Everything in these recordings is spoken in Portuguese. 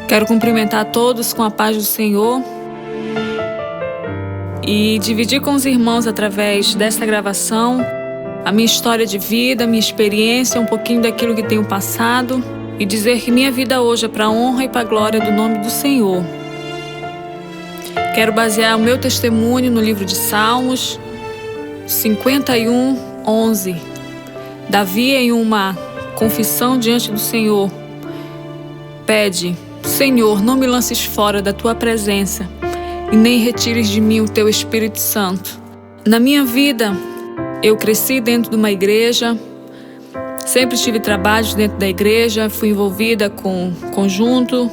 Quero cumprimentar a todos com a paz do Senhor e dividir com os irmãos através desta gravação a minha história de vida, a minha experiência, um pouquinho daquilo que tenho passado e dizer que minha vida hoje é para a honra e para a glória do nome do Senhor. Quero basear o meu testemunho no livro de Salmos 51:11. Davi, em uma confissão diante do Senhor, pede: Senhor, não me lances fora da tua presença e nem retires de mim o teu Espírito Santo. Na minha vida, eu cresci dentro de uma igreja, sempre tive trabalhos dentro da igreja, fui envolvida com conjunto,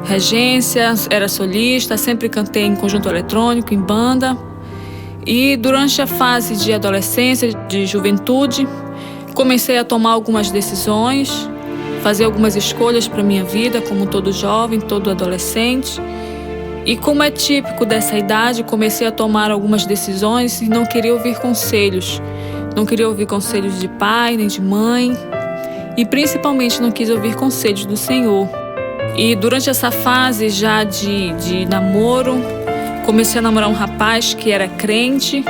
regência, era solista, sempre cantei em conjunto eletrônico, em banda. E durante a fase de adolescência, de juventude, comecei a tomar algumas decisões, fazer algumas escolhas para minha vida, como todo jovem, todo adolescente. E como é típico dessa idade, comecei a tomar algumas decisões e não queria ouvir conselhos. Não queria ouvir conselhos de pai, nem de mãe. E principalmente não quis ouvir conselhos do Senhor. E durante essa fase já de namoro, comecei a namorar um rapaz que era crente,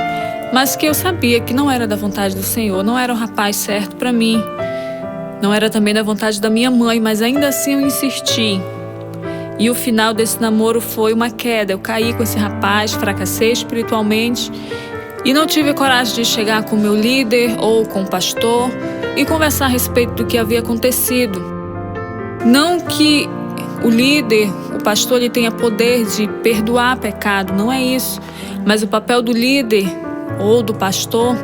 mas que eu sabia que não era da vontade do Senhor, não era o rapaz certo para mim. Não era também da vontade da minha mãe, mas ainda assim eu insisti. E o final desse namoro foi uma queda. Eu caí com esse rapaz, fracassei espiritualmente e não tive coragem de chegar com o meu líder ou com o pastor e conversar a respeito do que havia acontecido. Não que o líder, o pastor, ele tenha poder de perdoar pecado, não é isso. Mas o papel do líder ou do pastor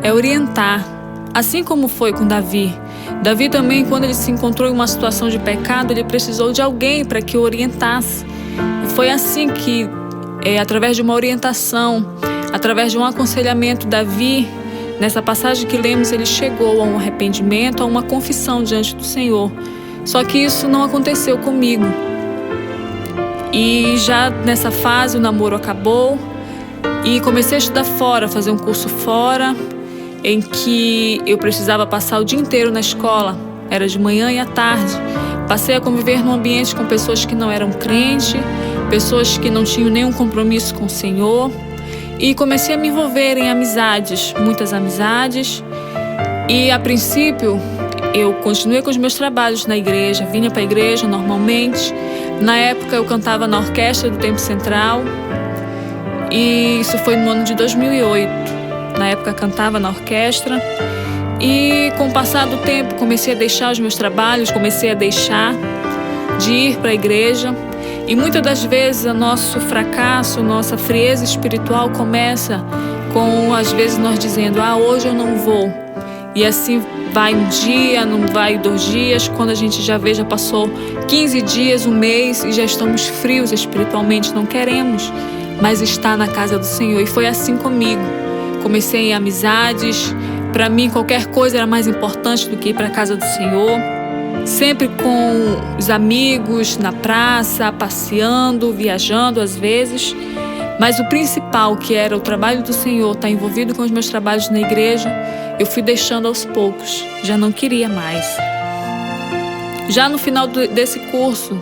é orientar, assim como foi com Davi. Davi também, quando ele se encontrou em uma situação de pecado, ele precisou de alguém para que o orientasse. E foi assim que, através de uma orientação, através de um aconselhamento, Davi, nessa passagem que lemos, ele chegou a um arrependimento, a uma confissão diante do Senhor. Só que isso não aconteceu comigo. E já nessa fase o namoro acabou e comecei a estudar fora, fazer um curso fora, em que eu precisava passar o dia inteiro na escola, era de manhã e à tarde. Passei a conviver num ambiente com pessoas que não eram crentes, pessoas que não tinham nenhum compromisso com o Senhor, e comecei a me envolver em amizades, muitas amizades. E a princípio eu continuei com os meus trabalhos na igreja, vinha para a igreja normalmente. Na época eu cantava na orquestra do Tempo Central, e isso foi no ano de 2008. Na época cantava na orquestra e com o passar do tempo comecei a deixar os meus trabalhos, comecei a deixar de ir para a igreja. E muitas das vezes o nosso fracasso, nossa frieza espiritual começa com, às vezes, nós dizendo: hoje eu não vou. E assim vai um dia, não vai 2 dias, quando a gente já vê, já passou 15 dias, 1 mês e já estamos frios espiritualmente, não queremos mais estar na casa do Senhor. E foi assim comigo. Comecei em amizades, para mim qualquer coisa era mais importante do que ir para a casa do Senhor. Sempre com os amigos, na praça, passeando, viajando às vezes. Mas o principal, que era o trabalho do Senhor, estar envolvido com os meus trabalhos na igreja, eu fui deixando aos poucos, já não queria mais. Já no final desse curso,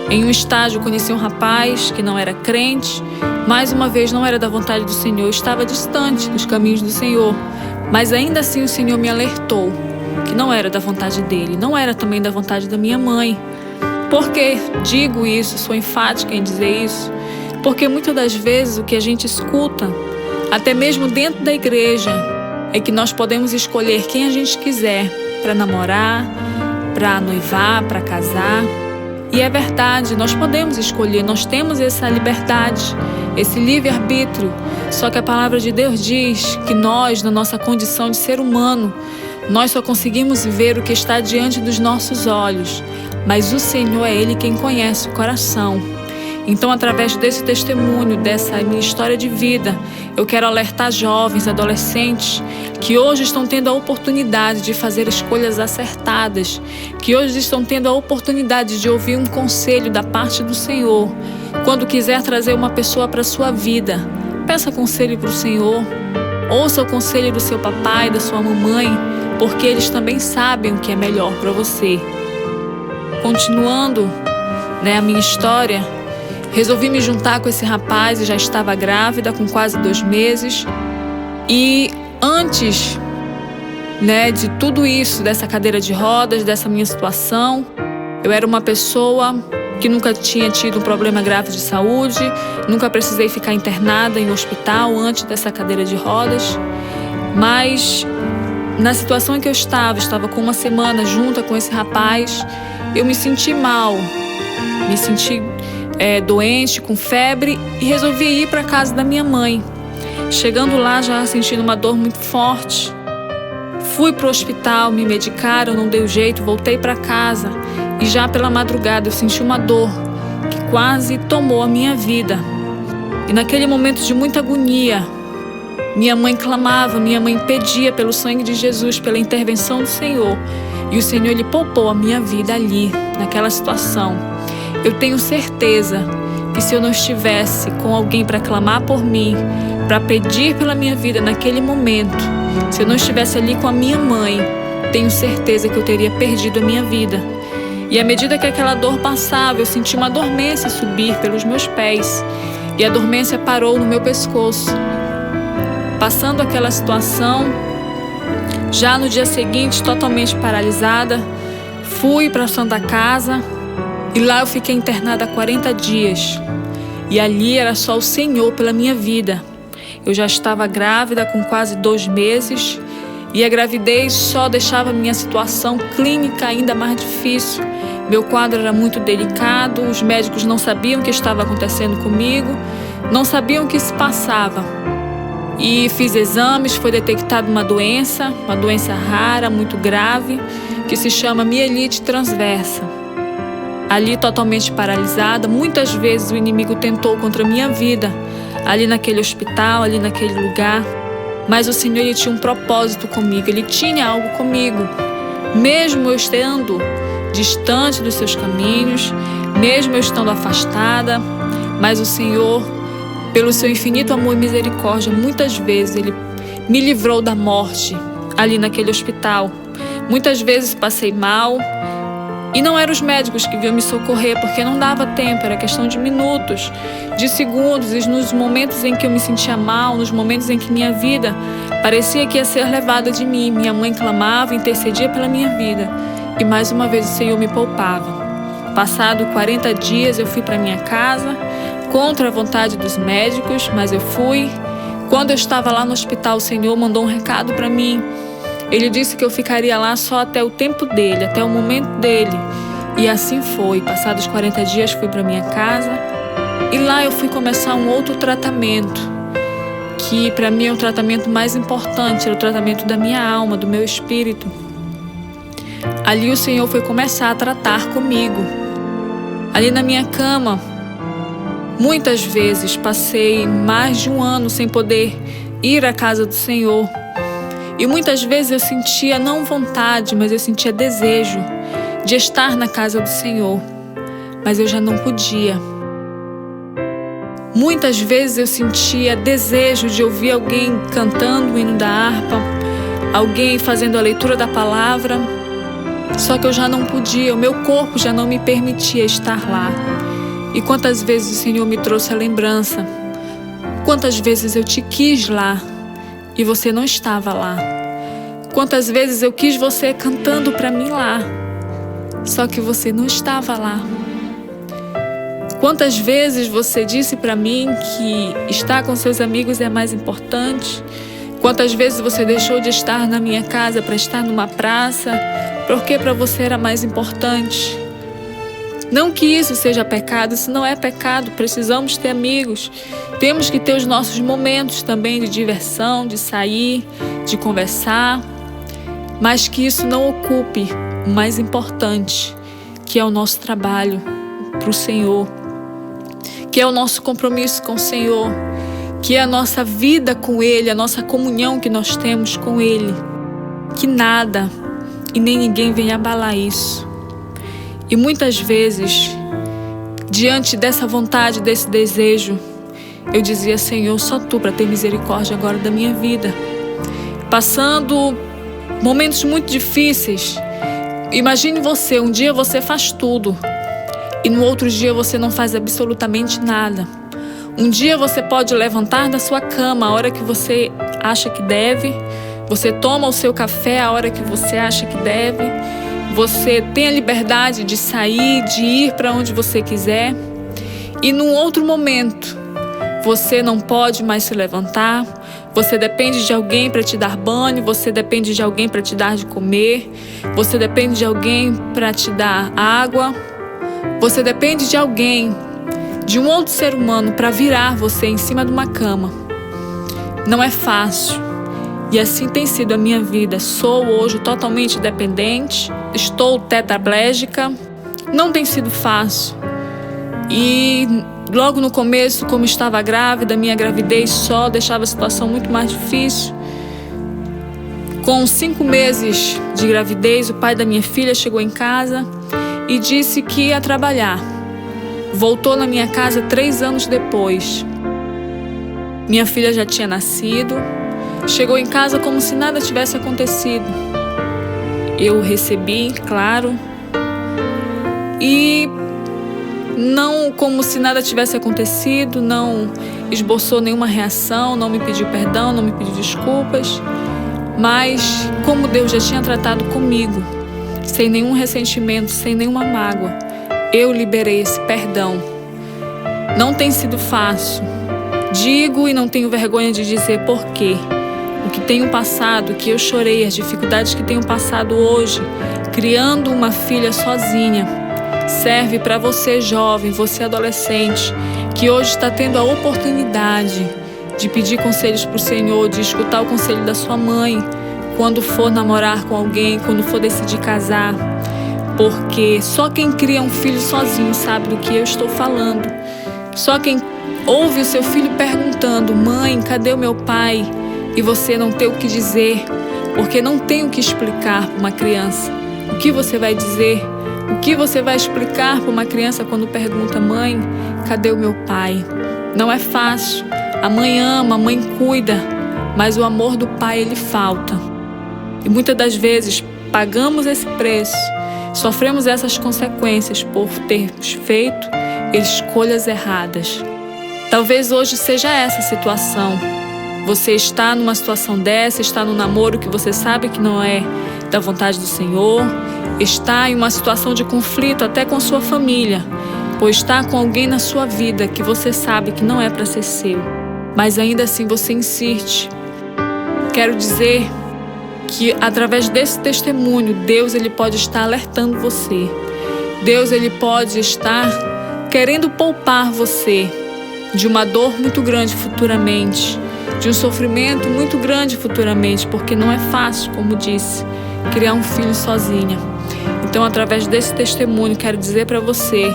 em um estágio, conheci um rapaz que não era crente. Mais uma vez, não era da vontade do Senhor, estava distante dos caminhos do Senhor. Mas ainda assim o Senhor me alertou que não era da vontade dele, não era também da vontade da minha mãe. Por que digo isso, sou enfática em dizer isso? Porque muitas das vezes o que a gente escuta, até mesmo dentro da igreja, é que nós podemos escolher quem a gente quiser para namorar, para noivar, para casar. E é verdade, nós podemos escolher, nós temos essa liberdade, esse livre-arbítrio. Só que a palavra de Deus diz que nós, na nossa condição de ser humano, nós só conseguimos ver o que está diante dos nossos olhos. Mas o Senhor é Ele quem conhece o coração. Então, através desse testemunho, dessa minha história de vida, eu quero alertar jovens, adolescentes, que hoje estão tendo a oportunidade de fazer escolhas acertadas, que hoje estão tendo a oportunidade de ouvir um conselho da parte do Senhor. Quando quiser trazer uma pessoa para a sua vida, peça conselho para o Senhor. Ouça o conselho do seu papai, da sua mamãe, porque eles também sabem o que é melhor para você. Continuando a minha história, resolvi me juntar com esse rapaz e já estava grávida, com quase 2 meses. E antes, de tudo isso, dessa cadeira de rodas, dessa minha situação, eu era uma pessoa que nunca tinha tido um problema grave de saúde, nunca precisei ficar internada em um hospital antes dessa cadeira de rodas. Mas na situação em que eu estava com 1 semana junta com esse rapaz, eu me senti mal, me senti doente, com febre, e resolvi ir para a casa da minha mãe. Chegando lá, já sentindo uma dor muito forte, fui para o hospital, me medicaram, não deu jeito, voltei para casa e já pela madrugada eu senti uma dor que quase tomou a minha vida. E naquele momento de muita agonia, minha mãe clamava, minha mãe pedia pelo sangue de Jesus, pela intervenção do Senhor. E o Senhor, Ele poupou a minha vida ali, naquela situação. Eu tenho certeza que se eu não estivesse com alguém para clamar por mim, para pedir pela minha vida naquele momento, se eu não estivesse ali com a minha mãe, tenho certeza que eu teria perdido a minha vida. E à medida que aquela dor passava, eu senti uma dormência subir pelos meus pés. E a dormência parou no meu pescoço. Passando aquela situação, já no dia seguinte, totalmente paralisada, fui para a Santa Casa e lá eu fiquei internada há 40 dias. E ali era só o Senhor pela minha vida. Eu já estava grávida com quase 2 meses e a gravidez só deixava minha situação clínica ainda mais difícil. Meu quadro era muito delicado, os médicos não sabiam o que estava acontecendo comigo, não sabiam o que se passava. E fiz exames, foi detectada uma doença rara, muito grave, que se chama mielite transversa. Ali totalmente paralisada, muitas vezes o inimigo tentou contra a minha vida, ali naquele hospital, ali naquele lugar. Mas o Senhor, Ele tinha um propósito comigo, Ele tinha algo comigo. Mesmo eu estando distante dos seus caminhos, mesmo eu estando afastada, mas o Senhor, pelo seu infinito amor e misericórdia, muitas vezes Ele me livrou da morte ali naquele hospital. Muitas vezes passei mal e não eram os médicos que vinham me socorrer, porque não dava tempo, era questão de minutos, de segundos. E nos momentos em que eu me sentia mal, nos momentos em que minha vida parecia que ia ser levada de mim, minha mãe clamava, intercedia pela minha vida e mais uma vez o Senhor me poupava. Passado 40 dias eu fui para minha casa, contra a vontade dos médicos, mas eu fui. Quando eu estava lá no hospital, o Senhor mandou um recado para mim. Ele disse que eu ficaria lá só até o tempo dele, até o momento dele. E assim foi. Passados 40 dias fui para minha casa e lá eu fui começar um outro tratamento, que para mim é o tratamento mais importante, era o tratamento da minha alma, do meu espírito. Ali o Senhor foi começar a tratar comigo. Ali na minha cama, muitas vezes passei mais de 1 ano sem poder ir à casa do Senhor. E muitas vezes eu sentia não vontade, mas eu sentia desejo de estar na casa do Senhor. Mas eu já não podia. Muitas vezes eu sentia desejo de ouvir alguém cantando o hino da harpa, alguém fazendo a leitura da palavra. Só que eu já não podia, o meu corpo já não me permitia estar lá. E quantas vezes o Senhor me trouxe a lembrança, quantas vezes eu te quis lá e você não estava lá. Quantas vezes eu quis você cantando para mim lá, só que você não estava lá. Quantas vezes você disse para mim que estar com seus amigos é mais importante? Quantas vezes você deixou de estar na minha casa para estar numa praça, porque para você era mais importante? Não que isso seja pecado, isso não é pecado, precisamos ter amigos. Temos que ter os nossos momentos também de diversão, de sair, de conversar, mas que isso não ocupe o mais importante, que é o nosso trabalho para o Senhor, que é o nosso compromisso com o Senhor, que é a nossa vida com Ele, a nossa comunhão que nós temos com Ele. Que nada e nem ninguém venha abalar isso. E muitas vezes, diante dessa vontade, desse desejo, eu dizia: Senhor, só Tu para ter misericórdia agora da minha vida. Passando momentos muito difíceis. Imagine você, um dia você faz tudo e no outro dia você não faz absolutamente nada. Um dia você pode levantar da sua cama a hora que você acha que deve, você toma o seu café a hora que você acha que deve, você tem a liberdade de sair, de ir para onde você quiser, e num outro momento você não pode mais se levantar, você depende de alguém para te dar banho, você depende de alguém para te dar de comer, você depende de alguém para te dar água, você depende de alguém, de um outro ser humano para virar você em cima de uma cama. Não é fácil. E assim tem sido a minha vida. Sou hoje totalmente dependente, estou tetraplégica, não tem sido fácil. E logo no começo, como estava grávida, minha gravidez só deixava a situação muito mais difícil. Com 5 meses de gravidez, o pai da minha filha chegou em casa e disse que ia trabalhar. Voltou na minha casa 3 anos depois. Minha filha já tinha nascido. Chegou em casa como se nada tivesse acontecido. Eu recebi, claro. E não como se nada tivesse acontecido, não esboçou nenhuma reação, não me pediu perdão, não me pediu desculpas. Mas como Deus já tinha tratado comigo, sem nenhum ressentimento, sem nenhuma mágoa, eu liberei esse perdão. Não tem sido fácil. Digo e não tenho vergonha de dizer por quê. O que tenho passado, o que eu chorei, as dificuldades que tenho passado hoje, criando uma filha sozinha, serve para você jovem, você adolescente, que hoje está tendo a oportunidade de pedir conselhos para o Senhor, de escutar o conselho da sua mãe, quando for namorar com alguém, quando for decidir casar. Porque só quem cria um filho sozinho sabe do que eu estou falando. Só quem ouve o seu filho perguntando: mãe, cadê o meu pai? E você não tem o que dizer, porque não tem o que explicar para uma criança. O que você vai dizer? O que você vai explicar para uma criança quando pergunta: mãe, cadê o meu pai? Não é fácil. A mãe ama, a mãe cuida, mas o amor do pai, ele falta. E muitas das vezes pagamos esse preço. Sofremos essas consequências por termos feito escolhas erradas. Talvez hoje seja essa a situação. Você está numa situação dessa, está num namoro que você sabe que não é da vontade do Senhor, está em uma situação de conflito até com sua família, pois está com alguém na sua vida que você sabe que não é para ser seu, mas ainda assim você insiste. Quero dizer que através desse testemunho, Deus ele pode estar alertando você. Deus ele pode estar querendo poupar você de uma dor muito grande futuramente, de um sofrimento muito grande futuramente, porque não é fácil, como disse, criar um filho sozinha. Então, através desse testemunho, quero dizer para você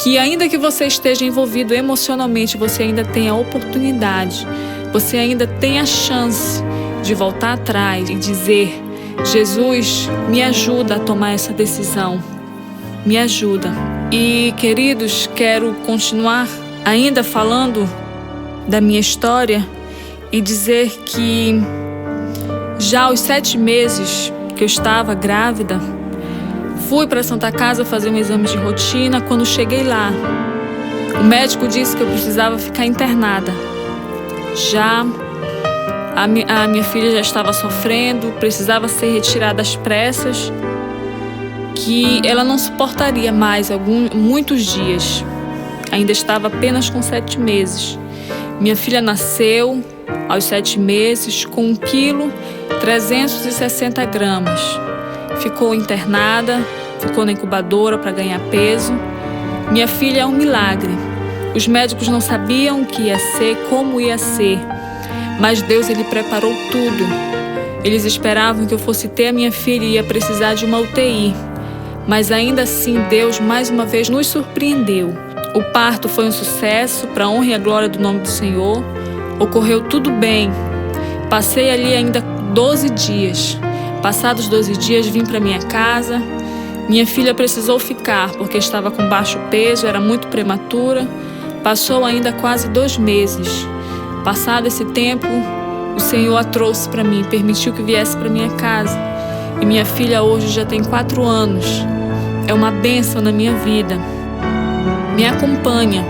que ainda que você esteja envolvido emocionalmente, você ainda tem a oportunidade, você ainda tem a chance de voltar atrás e dizer: Jesus, me ajuda a tomar essa decisão, me ajuda. E, queridos, quero continuar ainda falando da minha história e dizer que já aos 7 meses que eu estava grávida, fui para a Santa Casa fazer um exame de rotina. Quando cheguei lá, o médico disse que eu precisava ficar internada. Já a minha filha já estava sofrendo, precisava ser retirada às pressas, que ela não suportaria mais muitos dias. Ainda estava apenas com 7 meses. Minha filha nasceu aos 7 meses com 1,360 kg. Ficou internada, ficou na incubadora para ganhar peso. Minha filha é um milagre. Os médicos não sabiam o que ia ser, como ia ser, mas Deus ele preparou tudo. Eles esperavam que eu fosse ter a minha filha e ia precisar de uma UTI, mas ainda assim Deus mais uma vez nos surpreendeu. O parto foi um sucesso, para a honra e a glória do nome do Senhor. Ocorreu tudo bem. Passei ali ainda 12 dias. Passados 12 dias, vim para minha casa. Minha filha precisou ficar porque estava com baixo peso, era muito prematura. Passou ainda quase 2 meses. Passado esse tempo, o Senhor a trouxe para mim, permitiu que viesse para minha casa. E minha filha hoje já tem 4 anos. É uma bênção na minha vida. me acompanha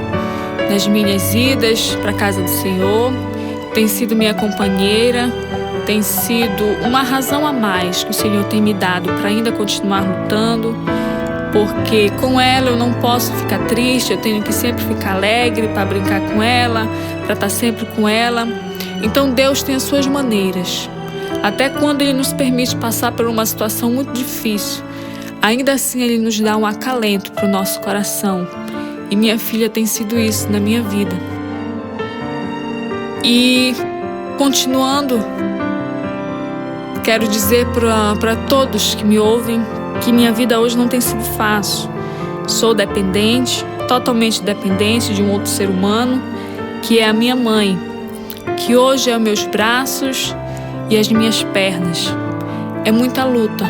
nas minhas idas para a casa do Senhor, tem sido minha companheira, tem sido uma razão a mais que o Senhor tem me dado para ainda continuar lutando, porque com ela eu não posso ficar triste, eu tenho que sempre ficar alegre para brincar com ela, para estar sempre com ela. Então Deus tem as suas maneiras. Até quando Ele nos permite passar por uma situação muito difícil, ainda assim Ele nos dá um acalento para o nosso coração. E minha filha tem sido isso na minha vida. E continuando, quero dizer para todos que me ouvem que minha vida hoje não tem sido fácil. Sou dependente, totalmente dependente de um outro ser humano, que é a minha mãe, que hoje é os meus braços e as minhas pernas. É muita luta,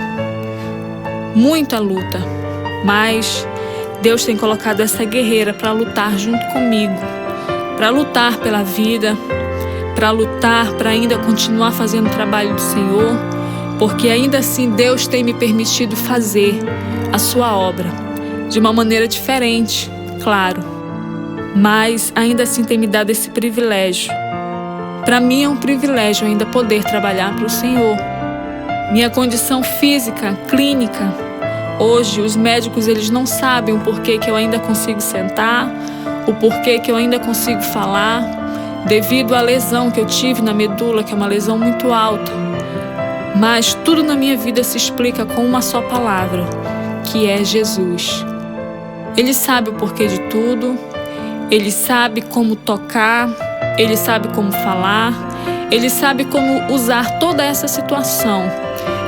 mas Deus tem colocado essa guerreira para lutar junto comigo, para lutar pela vida, para lutar para ainda continuar fazendo o trabalho do Senhor, porque ainda assim Deus tem me permitido fazer a sua obra, de uma maneira diferente, claro, mas ainda assim tem me dado esse privilégio. Para mim é um privilégio ainda poder trabalhar para o Senhor. Minha condição física, clínica, hoje os médicos eles não sabem o porquê que eu ainda consigo sentar, o porquê que eu ainda consigo falar, devido à lesão que eu tive na medula, que é uma lesão muito alta. Mas tudo na minha vida se explica com uma só palavra, que é Jesus. Ele sabe o porquê de tudo, Ele sabe como tocar, Ele sabe como falar, Ele sabe como usar toda essa situação.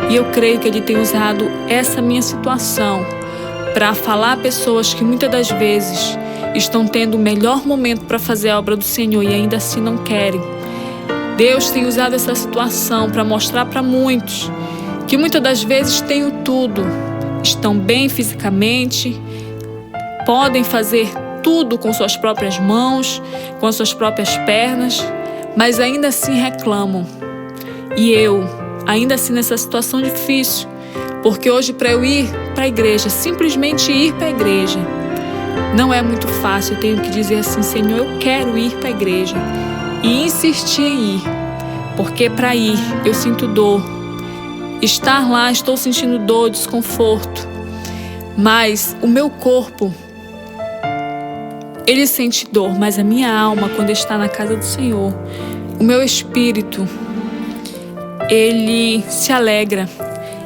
E eu creio que Ele tem usado essa minha situação para falar a pessoas que muitas das vezes estão tendo o melhor momento para fazer a obra do Senhor e ainda assim não querem. Deus tem usado essa situação para mostrar para muitos que muitas das vezes têm tudo, estão bem fisicamente, podem fazer tudo com suas próprias mãos, com as suas próprias pernas, mas ainda assim reclamam. E eu, ainda assim nessa situação difícil, porque hoje para eu ir para a igreja, simplesmente ir para a igreja, não é muito fácil. Eu tenho que dizer assim: Senhor, eu quero ir para a igreja, e insistir em ir, porque para ir eu sinto dor. Estar lá estou sentindo dor, desconforto, mas o meu corpo ele sente dor, mas a minha alma, quando está na casa do Senhor, o meu espírito, ele se alegra,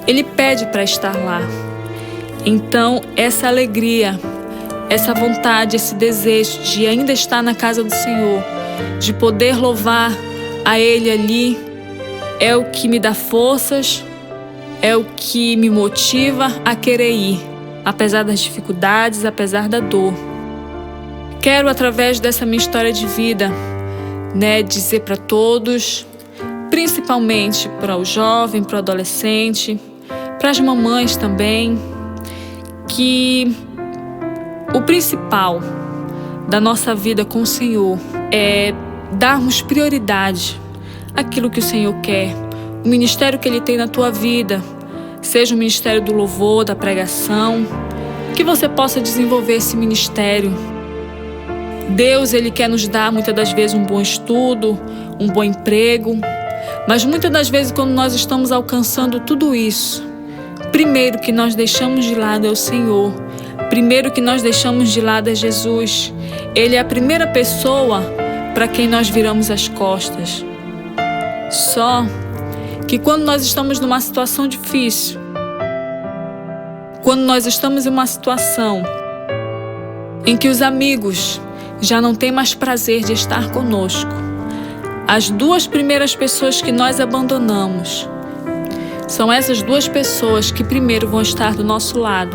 ele pede para estar lá. Então essa alegria, essa vontade, esse desejo de ainda estar na casa do Senhor, de poder louvar a Ele ali, é o que me dá forças, é o que me motiva a querer ir, apesar das dificuldades, apesar da dor. Quero, através dessa minha história de vida, dizer para todos, principalmente para o jovem, para o adolescente, para as mamães também, que o principal da nossa vida com o Senhor é darmos prioridade àquilo que o Senhor quer, o ministério que Ele tem na tua vida, seja o ministério do louvor, da pregação, que você possa desenvolver esse ministério. Deus, Ele quer nos dar muitas das vezes um bom estudo, um bom emprego, mas muitas das vezes quando nós estamos alcançando tudo isso, primeiro que nós deixamos de lado é o Senhor, primeiro que nós deixamos de lado é Jesus. Ele é a primeira pessoa para quem nós viramos as costas. Só que quando nós estamos numa situação difícil, quando nós estamos em uma situação em que os amigos já não têm mais prazer de estar conosco, as duas primeiras pessoas que nós abandonamos são essas duas pessoas que primeiro vão estar do nosso lado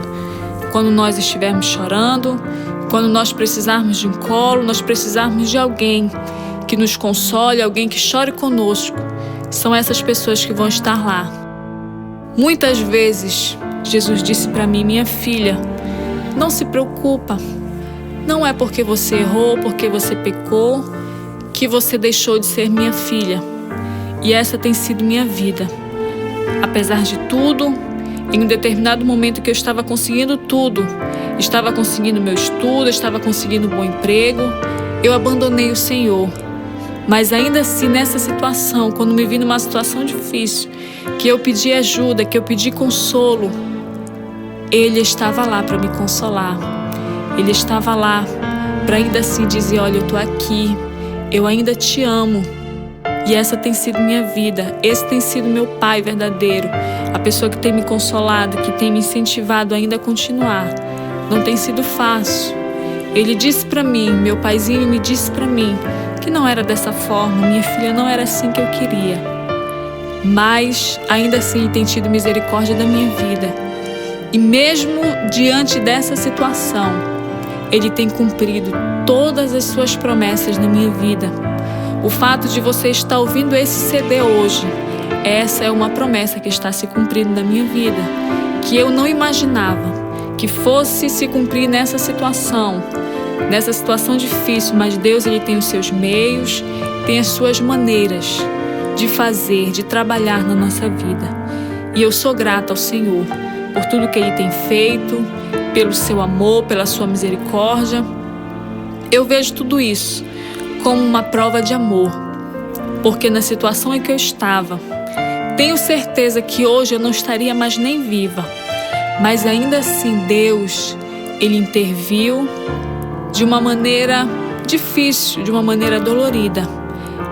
quando nós estivermos chorando, quando nós precisarmos de um colo, nós precisarmos de alguém que nos console, alguém que chore conosco. São essas pessoas que vão estar lá. Muitas vezes Jesus disse para mim: minha filha, não se preocupa, não é porque você errou, porque você pecou, que você deixou de ser minha filha. E essa tem sido minha vida. Apesar de tudo, em um determinado momento que eu estava conseguindo tudo, estava conseguindo meu estudo, estava conseguindo um bom emprego, eu abandonei o Senhor. Mas ainda assim, nessa situação, quando me vi numa situação difícil, que eu pedi ajuda, que eu pedi consolo, Ele estava lá para me consolar. Ele estava lá para ainda assim dizer: olha, eu estou aqui, eu ainda te amo. E essa tem sido minha vida, esse tem sido meu Pai verdadeiro, a pessoa que tem me consolado, que tem me incentivado ainda a continuar. Não tem sido fácil. Ele disse para mim, meu paizinho me disse para mim, que não era dessa forma, minha filha, não era assim que eu queria. Mas ainda assim Ele tem tido misericórdia da minha vida. E mesmo diante dessa situação, Ele tem cumprido todas as suas promessas na minha vida. O fato de você estar ouvindo esse CD hoje, essa é uma promessa que está se cumprindo na minha vida, que eu não imaginava que fosse se cumprir nessa situação difícil, mas Deus, Ele tem os seus meios, tem as suas maneiras de fazer, de trabalhar na nossa vida. E eu sou grata ao Senhor por tudo que Ele tem feito, pelo seu amor, pela sua misericórdia. Eu vejo tudo isso como uma prova de amor, porque na situação em que eu estava, tenho certeza que hoje eu não estaria mais nem viva, mas ainda assim Deus, Ele interviu de uma maneira difícil, de uma maneira dolorida,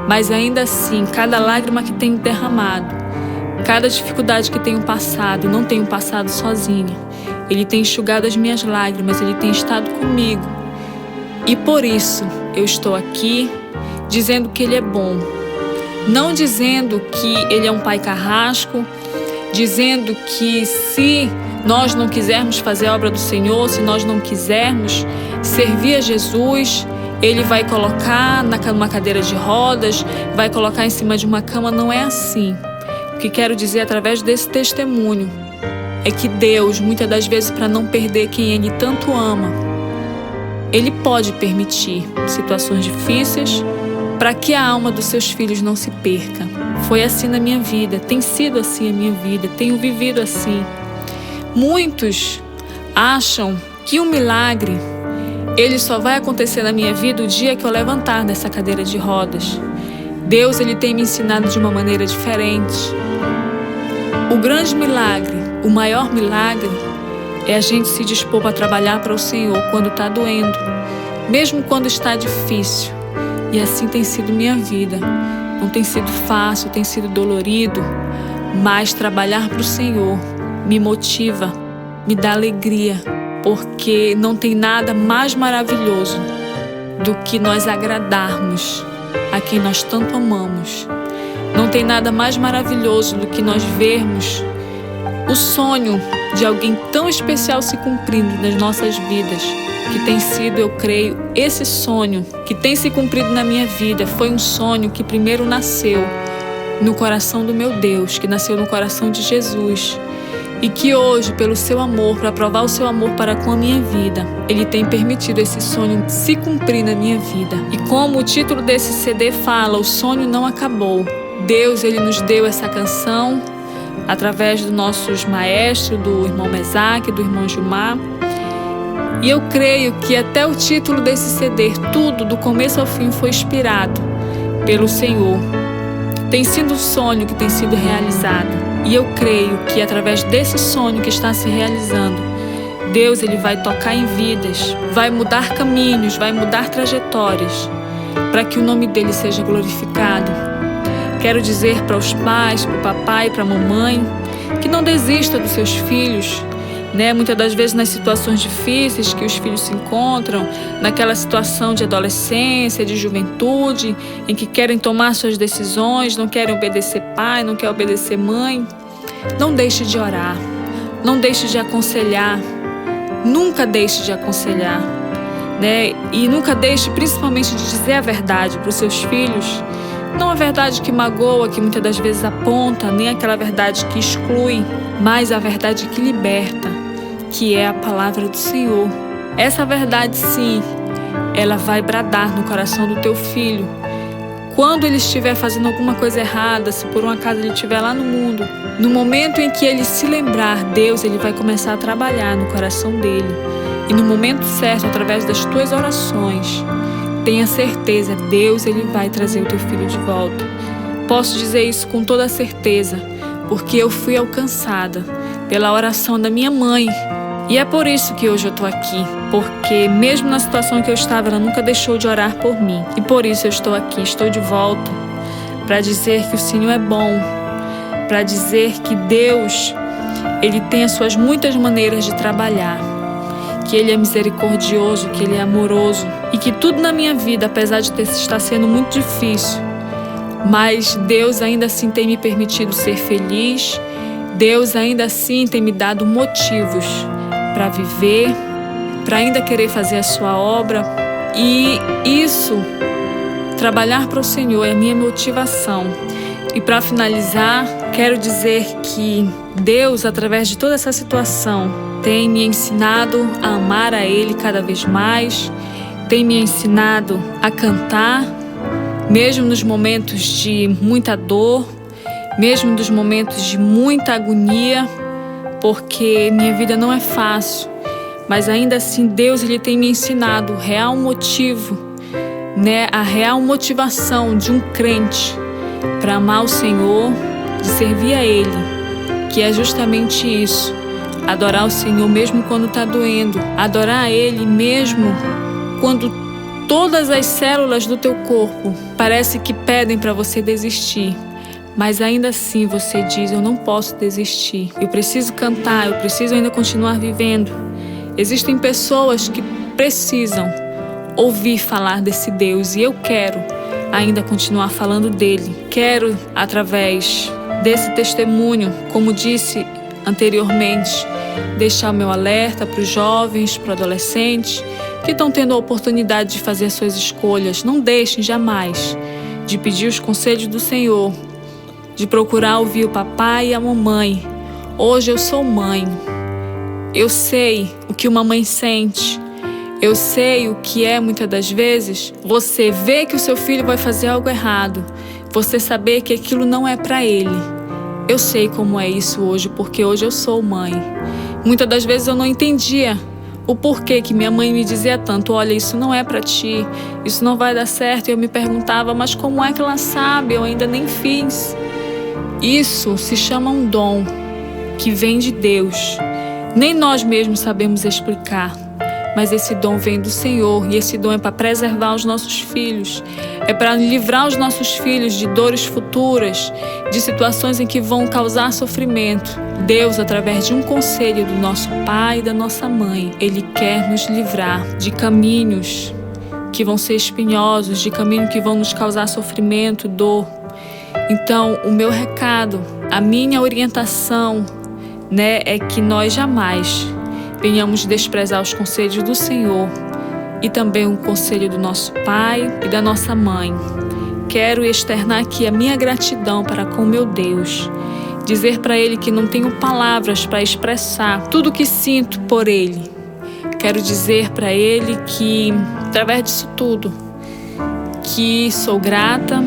mas ainda assim, cada lágrima que tenho derramado, cada dificuldade que tenho passado, não tenho passado sozinha. Ele tem enxugado as minhas lágrimas, Ele tem estado comigo. E por isso eu estou aqui dizendo que Ele é bom. Não dizendo que Ele é um pai carrasco, dizendo que se nós não quisermos fazer a obra do Senhor, se nós não quisermos servir a Jesus, Ele vai colocar numa cadeira de rodas, vai colocar em cima de uma cama. Não é assim. O que quero dizer através desse testemunho é que Deus, muitas das vezes, para não perder quem Ele tanto ama, Ele pode permitir situações difíceis para que a alma dos seus filhos não se perca. Foi assim na minha vida, tem sido assim a minha vida, tenho vivido assim. Muitos acham que um milagre, ele só vai acontecer na minha vida o dia que eu levantar dessa cadeira de rodas. Deus, Ele tem me ensinado de uma maneira diferente. O grande milagre, o maior milagre, é a gente se dispor para trabalhar para o Senhor quando está doendo, mesmo quando está difícil. E assim tem sido minha vida. Não tem sido fácil, tem sido dolorido, mas trabalhar para o Senhor me motiva, me dá alegria, porque não tem nada mais maravilhoso do que nós agradarmos a quem nós tanto amamos. Não tem nada mais maravilhoso do que nós vermos o sonho de alguém tão especial se cumprindo nas nossas vidas, que tem sido, eu creio, esse sonho que tem se cumprido na minha vida. Foi um sonho que primeiro nasceu no coração do meu Deus, que nasceu no coração de Jesus, e que hoje, pelo seu amor, para provar o seu amor para com a minha vida, Ele tem permitido esse sonho se cumprir na minha vida. E como o título desse CD fala, o sonho não acabou. Deus, Ele nos deu essa canção através dos nossos maestros, do irmão Mesaque, do irmão Gilmar. E eu creio que até o título desse CD, tudo do começo ao fim, foi inspirado pelo Senhor. Tem sido um sonho que tem sido realizado. E eu creio que através desse sonho que está se realizando, Deus, Ele vai tocar em vidas, vai mudar caminhos, vai mudar trajetórias, para que o nome dEle seja glorificado. Quero dizer para os pais, para o papai, para a mamãe, que não desista dos seus filhos, né? Muitas das vezes nas situações difíceis que os filhos se encontram, naquela situação de adolescência, de juventude, em que querem tomar suas decisões, não querem obedecer pai, não querem obedecer mãe, não deixe de orar, não deixe de aconselhar, nunca deixe de aconselhar, né? E nunca deixe principalmente de dizer a verdade para os seus filhos, não a verdade que magoa, que muitas das vezes aponta, nem aquela verdade que exclui, mas a verdade que liberta, que é a palavra do Senhor. Essa verdade, sim, ela vai bradar no coração do teu filho quando ele estiver fazendo alguma coisa errada, se por um acaso ele estiver lá no mundo, no momento em que ele se lembrar, Deus, ele vai começar a trabalhar no coração dele. E no momento certo, através das tuas orações, tenha certeza, Deus, ele vai trazer o teu filho de volta. Posso dizer isso com toda certeza, porque eu fui alcançada pela oração da minha mãe. E é por isso que hoje eu estou aqui, porque mesmo na situação que eu estava, ela nunca deixou de orar por mim. E por isso eu estou aqui, estou de volta, para dizer que o Senhor é bom, para dizer que Deus, ele tem as suas muitas maneiras de trabalhar, que ele é misericordioso, que ele é amoroso, e que tudo na minha vida, apesar de estar sendo muito difícil, mas Deus ainda assim tem me permitido ser feliz, Deus ainda assim tem me dado motivos para viver, para ainda querer fazer a sua obra. E isso, trabalhar para o Senhor, é a minha motivação. E para finalizar, quero dizer que Deus, através de toda essa situação, tem me ensinado a amar a Ele cada vez mais, tem me ensinado a cantar, mesmo nos momentos de muita dor, mesmo nos momentos de muita agonia, porque minha vida não é fácil, mas ainda assim Deus, ele tem me ensinado o real motivo, a real motivação de um crente para amar o Senhor, de servir a Ele, que é justamente isso, adorar o Senhor mesmo quando está doendo, adorar a Ele mesmo quando todas as células do teu corpo parece que pedem para você desistir. Mas ainda assim você diz, eu não posso desistir, eu preciso cantar, eu preciso ainda continuar vivendo. Existem pessoas que precisam ouvir falar desse Deus e eu quero ainda continuar falando dele. Quero, através desse testemunho, como disse anteriormente, deixar o meu alerta para os jovens, para os adolescentes que estão tendo a oportunidade de fazer suas escolhas. Não deixem jamais de pedir os conselhos do Senhor, de procurar ouvir o papai e a mamãe. Hoje eu sou mãe. Eu sei o que uma mãe sente. Eu sei o que é, muitas das vezes, você vê que o seu filho vai fazer algo errado, você saber que aquilo não é para ele. Eu sei como é isso hoje, porque hoje eu sou mãe. Muitas das vezes eu não entendia o porquê que minha mãe me dizia tanto, olha, isso não é para ti, isso não vai dar certo. E eu me perguntava, mas como é que ela sabe? Eu ainda nem fiz. Isso se chama um dom que vem de Deus. Nem nós mesmos sabemos explicar, mas esse dom vem do Senhor e esse dom é para preservar os nossos filhos, é para livrar os nossos filhos de dores futuras, de situações em que vão causar sofrimento. Deus, através de um conselho do nosso pai e da nossa mãe, Ele quer nos livrar de caminhos que vão ser espinhosos, de caminhos que vão nos causar sofrimento, dor. Então, o meu recado, a minha orientação, é que nós jamais venhamos desprezar os conselhos do Senhor e também o conselho do nosso pai e da nossa mãe. Quero externar aqui a minha gratidão para com meu Deus, dizer para Ele que não tenho palavras para expressar tudo o que sinto por Ele. Quero dizer para Ele que, através disso tudo, que sou grata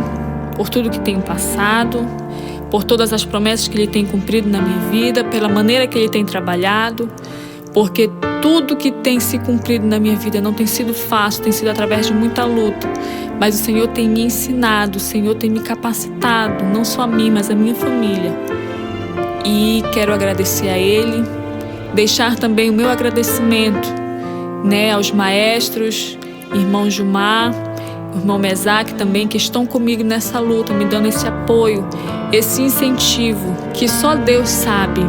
por tudo que tenho passado, por todas as promessas que Ele tem cumprido na minha vida, pela maneira que Ele tem trabalhado, porque tudo que tem se cumprido na minha vida não tem sido fácil, tem sido através de muita luta, mas o Senhor tem me ensinado, o Senhor tem me capacitado, não só a mim, mas a minha família. E quero agradecer a Ele, deixar também o meu agradecimento, aos maestros, irmão Gilmar, irmão Mesaque também, que estão comigo nessa luta, me dando esse apoio, esse incentivo, que só Deus sabe,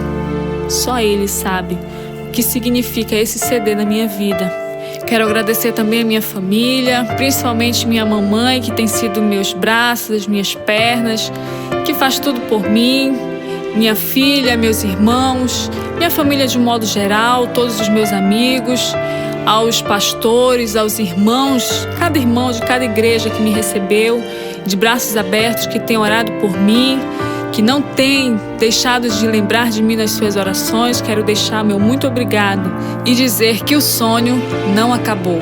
só Ele sabe o que significa esse CD na minha vida. Quero agradecer também a minha família, principalmente minha mamãe, que tem sido meus braços, as minhas pernas, que faz tudo por mim, minha filha, meus irmãos, minha família de um modo geral, todos os meus amigos, aos pastores, aos irmãos, cada irmão de cada igreja que me recebeu, de braços abertos, que tem orado por mim, que não tem deixado de lembrar de mim nas suas orações. Quero deixar meu muito obrigado e dizer que o sonho não acabou.